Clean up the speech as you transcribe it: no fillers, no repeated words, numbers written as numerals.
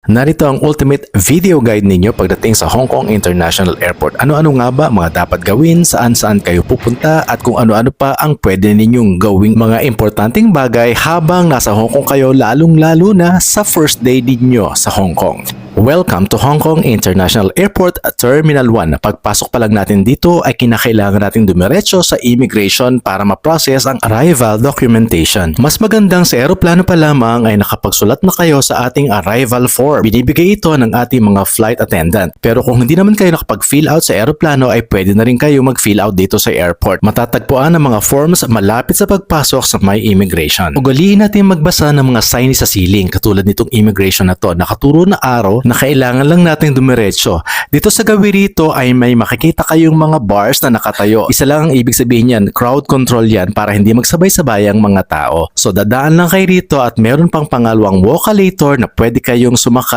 Narito ang ultimate video guide ninyo pagdating sa Hong Kong International Airport. Ano-ano nga ba mga dapat gawin, saan-saan kayo pupunta at kung ano-ano pa ang pwede ninyong gawing mga importanteng bagay habang nasa Hong Kong kayo, lalong-lalo na sa first day ninyo sa Hong Kong. Welcome to Hong Kong International Airport Terminal 1. Pagpasok pa lang natin dito ay kinakailangan nating dumiretso sa immigration para ma-process ang arrival documentation. Mas magandang sa aeroplano pa lamang ay nakapagsulat na kayo sa ating arrival form. Binibigay ito ng ating mga flight attendant. Pero kung hindi naman kayo nakapag-fill out sa aeroplano ay pwede na rin kayo mag-fill out dito sa airport. Matatagpuan ang mga forms malapit sa pagpasok sa may immigration. Ugaliin natin magbasa ng mga sign sa ceiling katulad nitong immigration na to. Nakaturo na araw na kailangan lang nating dumiretso. Dito sa gawi rito ay may makikita kayong mga bars na nakatayo. Isa lang ang ibig sabihin yan, crowd control yan para hindi magsabay-sabay ang mga tao. So dadaan lang kayo rito at meron pang pangalawang walkalator na pwede kayong sumakay